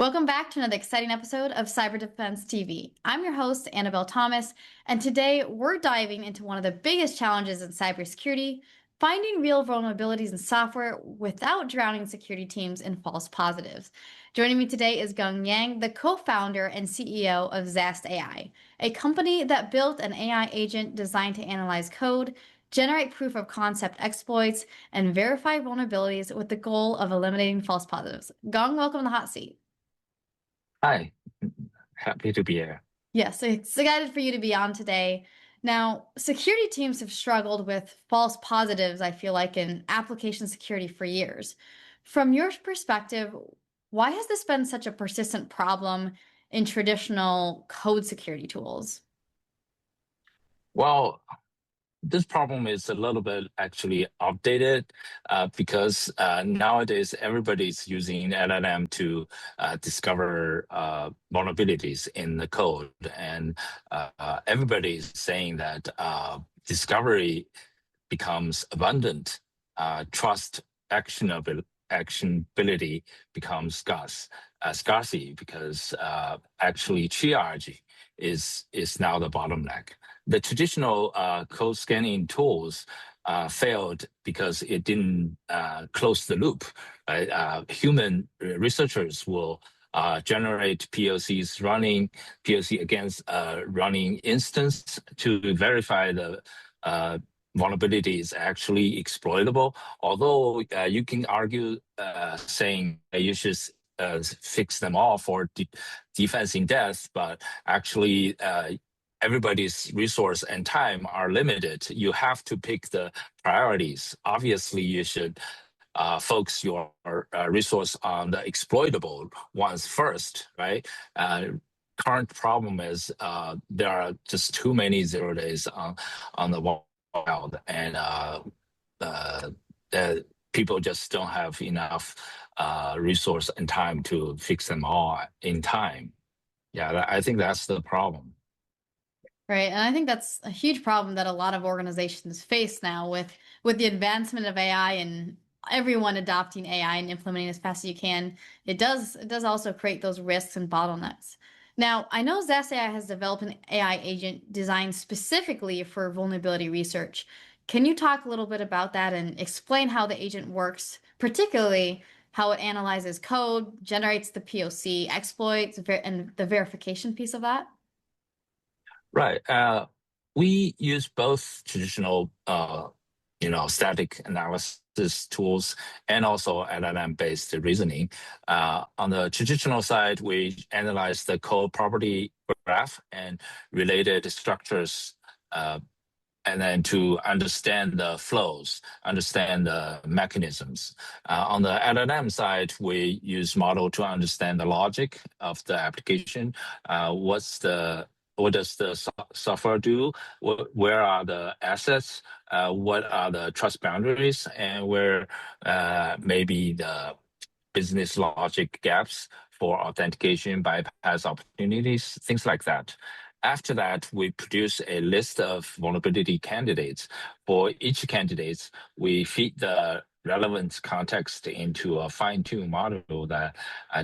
Welcome back to another exciting episode of Cyber Defense TV. I'm your host, Annabelle Thomas, and today we're diving into one of the biggest challenges in cybersecurity, finding real vulnerabilities in software without drowning security teams in false positives. Joining me today is Geng Yang, the co-founder and CEO of Zast AI, a company that built an AI agent designed to analyze code, generate proof of concept exploits, and verify vulnerabilities with the goal of eliminating false positives. Geng, welcome to the hot seat. Hi, happy to be here. Yes, excited for you to be on today. Now, security teams have struggled with false positives, I feel like, in application security for years. From your perspective, why has this been such a persistent problem in traditional code security tools? Well, this problem is a little bit actually outdated because nowadays everybody's using LLM to discover vulnerabilities in the code, and everybody's saying that discovery becomes abundant, trust actionability becomes scarcity because actually triage is now the bottleneck. The traditional code scanning tools failed because it didn't close the loop. Human researchers will generate POC against running instance to verify the vulnerability is actually exploitable. Although you can argue saying that you should fix them all for defense in depth, but actually everybody's resource and time are limited. You have to pick the priorities. Obviously, you should focus your resource on the exploitable ones first, right? Current problem is there are just too many 0 days on the wild, and people just don't have enough resource and time to fix them all in time. Yeah, I think that's the problem. Right. And I think that's a huge problem that a lot of organizations face now with the advancement of AI and everyone adopting AI and implementing as fast as you can. It does also create those risks and bottlenecks. Now, I know Zast AI has developed an AI agent designed specifically for vulnerability research. Can you talk a little bit about that and explain how the agent works, particularly how it analyzes code, generates the POC exploits, and the verification piece of that? Right. We use both traditional, static analysis tools and also LLM-based reasoning. On the traditional side, we analyze the code property graph and related structures, and then to understand the flows, understand the mechanisms. On the LLM side, we use model to understand the logic of the application. What does the software do? Where are the assets? What are the trust boundaries? And where maybe the business logic gaps for authentication, bypass opportunities, things like that. After that, we produce a list of vulnerability candidates. For each candidate, we feed the relevant context into a fine-tuned model that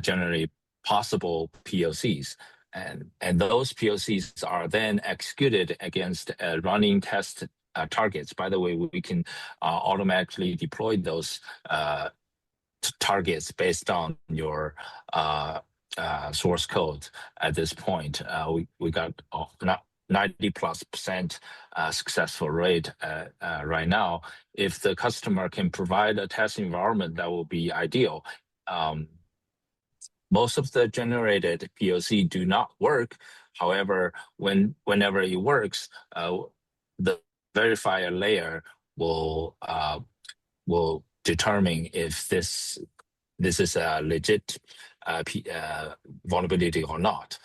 generate possible POCs. And those POCs are then executed against running test targets. By the way, we can automatically deploy those targets based on your source code. At this point, we got 90+% successful rate right now. If the customer can provide a test environment, that will be ideal. Most of the generated POC do not work. However, whenever it works, the verifier layer will determine if this is a legit vulnerability or not.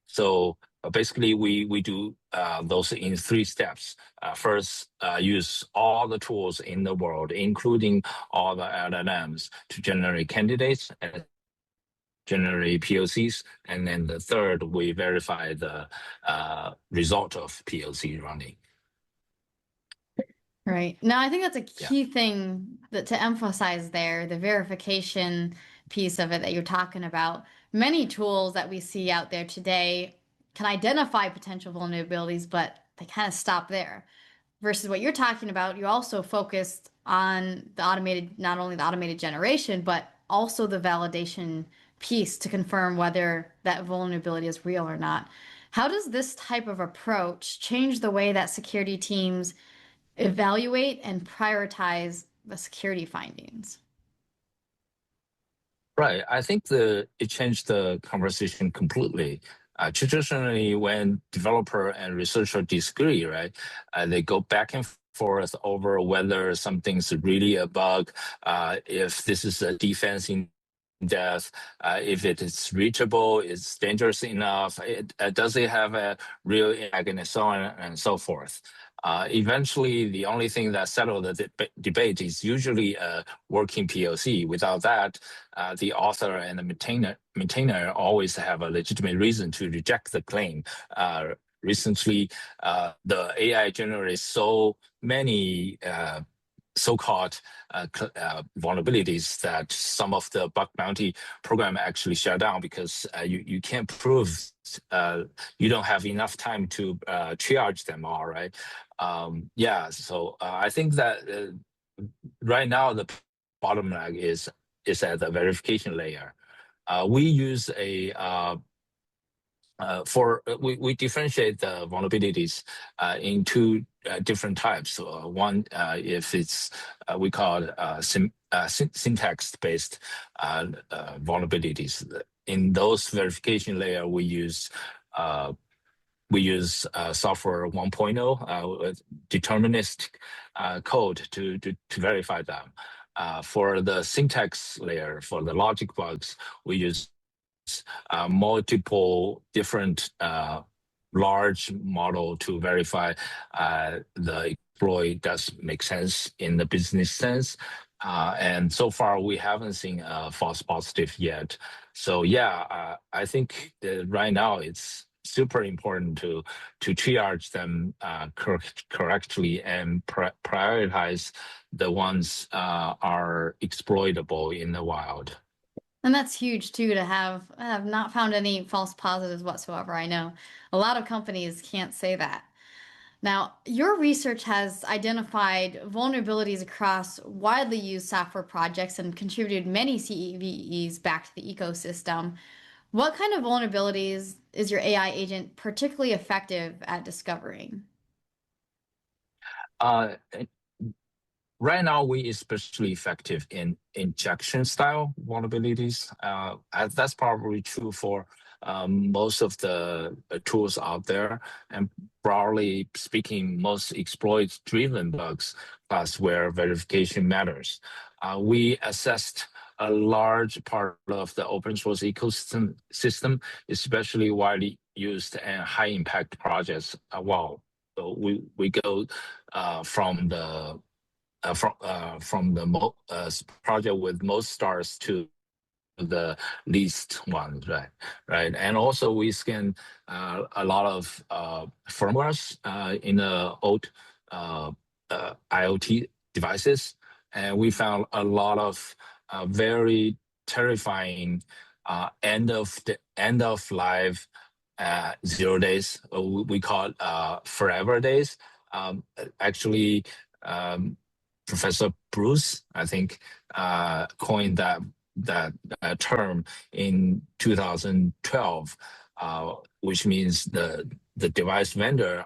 So basically, we do those in 3 steps. First, use all the tools in the world, including all the LLMs, to generate candidates and generate POCs. And then the third, we verify the result of POC running. Right. Now, I think that's a key thing to emphasize there, the verification piece of it that you're talking about. Many tools that we see out there today can identify potential vulnerabilities, but they kind of stop there. Versus what you're talking about, you're also focused on the automated, not only the automated generation, but also the validation piece to confirm whether that vulnerability is real or not. How does this type of approach change the way that security teams evaluate and prioritize the security findings? Right. I think it changed the conversation completely. Traditionally, when developer and researcher disagree, right, they go back and forth over whether something's really a bug, if this is a defense in depth, if it is reachable, it's dangerous enough, does it have a real impact, and so on and so forth. Eventually, the only thing that settled the debate is usually a working POC. Without that, the author and the maintainer always have a legitimate reason to reject the claim. Recently, the AI generates so many so-called vulnerabilities that some of the bug bounty program actually shut down because you can't prove you don't have enough time to triage them all, right? Yeah, so I think that right now the bottom line is at the verification layer. We use we differentiate the vulnerabilities in two different types. One, if it's we call it syntax-based vulnerabilities. In those verification layer, we use software 1.0 deterministic code to verify them. For the syntax layer, for the logic bugs, we use multiple different large model to verify the exploit does make sense in the business sense. And so far, we haven't seen a false positive yet. So yeah, I think right now it's super important to triage them correctly and prioritize the ones are exploitable in the wild. And that's huge too to have. I have not found any false positives whatsoever. I know a lot of companies can't say that. Now, your research has identified vulnerabilities across widely used software projects and contributed many CVEs back to the ecosystem. What kind of vulnerabilities is your AI agent particularly effective at discovering? Uh, Right now, we especially effective in injection style vulnerabilities. That's probably true for most of the tools out there. And broadly speaking, most exploit-driven bugs, that's where verification matters. We assessed a large part of the open source ecosystem, especially widely used and high impact projects. So we go from the project with most stars to the least ones, right? And also we scan a lot of firmwares in the old IoT devices, and we found a lot of very terrifying end of life 0 days. We call it forever days. Actually. Professor Bruce, I think, coined that term in 2012, which means the device vendor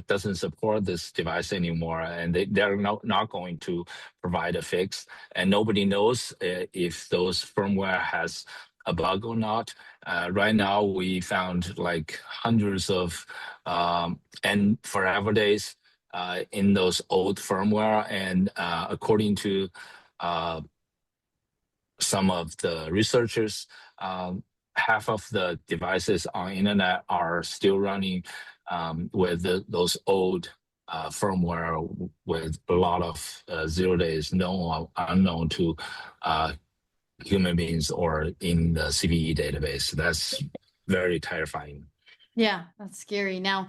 doesn't support this device anymore, and they're not going to provide a fix, and nobody knows if those firmware has a bug or not. Right now, we found like hundreds of and forever days in those old firmware, and according to some of the researchers, half of the devices on internet are still running with those old firmware with a lot of 0 days known or unknown to human beings or in the CVE database. That's very terrifying. Yeah, that's scary. Now,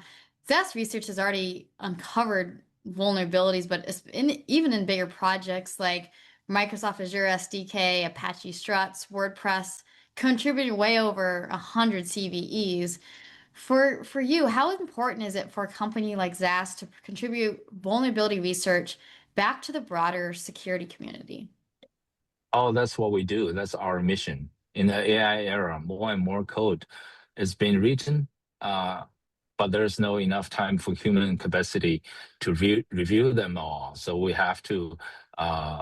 Zast research has already uncovered vulnerabilities, but even in bigger projects like Microsoft Azure SDK, Apache Struts, WordPress, contributing way over 100 CVEs. For you, how important is it for a company like Zast to contribute vulnerability research back to the broader security community? Oh, that's what we do. That's our mission. In the AI era, more and more code is being written, uh, but there's no enough time for human capacity to review them all. So we have to,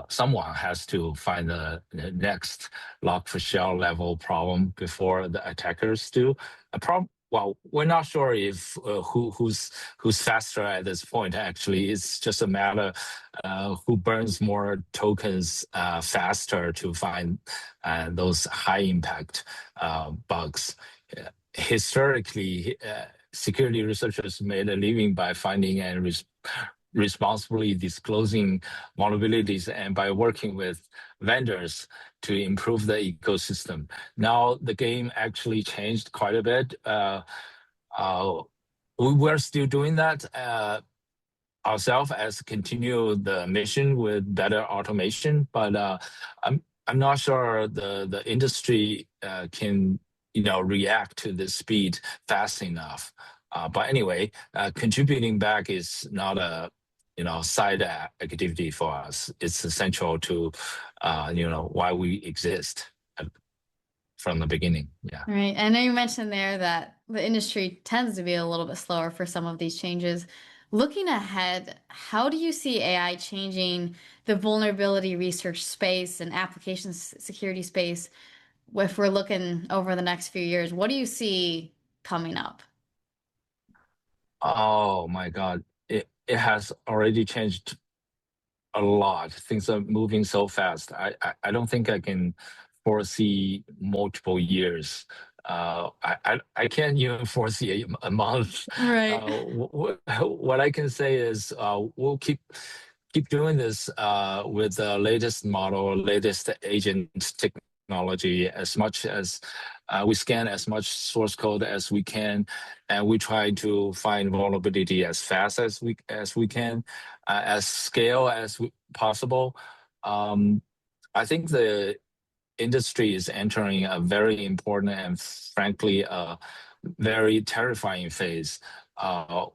someone has to find the next log4shell level problem before the attackers do. Well, we're not sure if who's faster at this point. Actually, it's just a matter who burns more tokens faster to find those high impact bugs. Historically, security researchers made a living by finding and responsibly disclosing vulnerabilities and by working with vendors to improve the ecosystem. Now the game actually changed quite a bit. We're still doing that ourselves as continue the mission with better automation, but I'm not sure the industry can react to the speed fast enough. But anyway, contributing back is not a side activity for us. It's essential to why we exist from the beginning. Yeah. Right. I know you mentioned there that the industry tends to be a little bit slower for some of these changes. Looking ahead, how do you see AI changing the vulnerability research space and application security space if we're looking over the next few years? What do you see coming up? Oh my God. It has already changed a lot. Things are moving so fast. I don't think I can foresee multiple years. I can't even foresee a month. Right. What I can say is we'll keep doing this with the latest model, latest agent technology, as much as we scan as much source code as we can, and we try to find vulnerability as fast as we can, as scale as possible. I think the industry is entering a very important and frankly very terrifying phase. I'm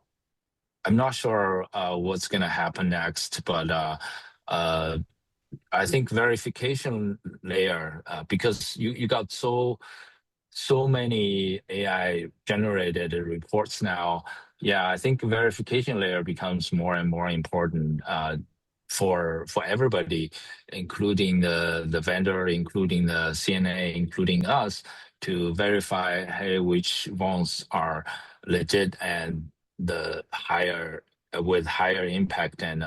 not sure what's going to happen next, but I think verification layer, because you got so many AI generated reports now. Yeah, I think verification layer becomes more and more important for everybody, including the vendor, including the CNA, including us, to verify, hey, which ones are legit and the higher with higher impact, and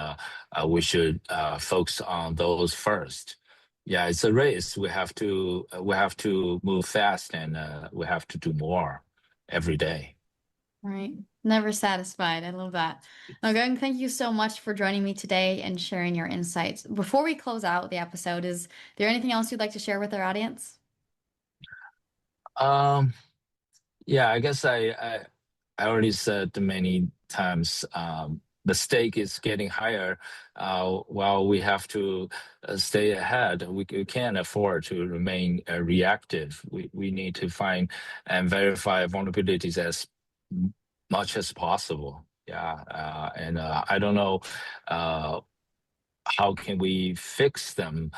we should focus on those first. Yeah, it's a race. We have to move fast, and we have to do more every day. Right. Never satisfied. I love that. Now, Geng, thank you so much for joining me today and sharing your insights. Before we close out the episode, is there anything else you'd like to share with our audience? Um, yeah, I guess I already said many times, the stake is getting higher. While we have to stay ahead, we can't afford to remain reactive. We need to find and verify vulnerabilities as much as possible. Yeah, and I don't know how can we fix them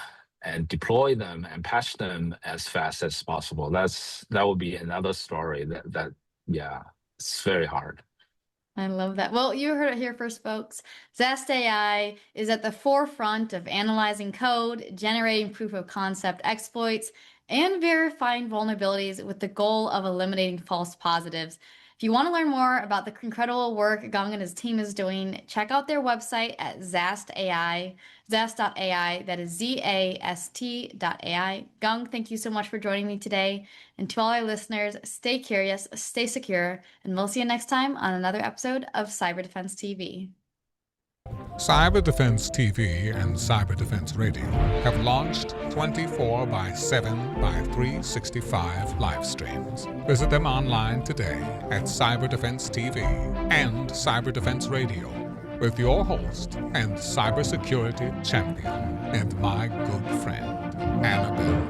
and deploy them and patch them as fast as possible. That would be another story. That yeah, it's very hard. I love that. Well, you heard it here first, folks. Zast AI is at the forefront of analyzing code, generating proof of concept exploits, and verifying vulnerabilities with the goal of eliminating false positives. If you want to learn more about the incredible work Geng and his team is doing, check out their website at Zast AI, zast.ai. That is ZAST.ai. Geng, thank you so much for joining me today. And to all our listeners, stay curious, stay secure, and we'll see you next time on another episode of Cyber Defense TV. Cyber Defense TV and Cyber Defense Radio have launched 24/7/365 live streams. Visit them online today at Cyber Defense TV and Cyber Defense Radio. with your host and cybersecurity champion and my good friend, Annabelle.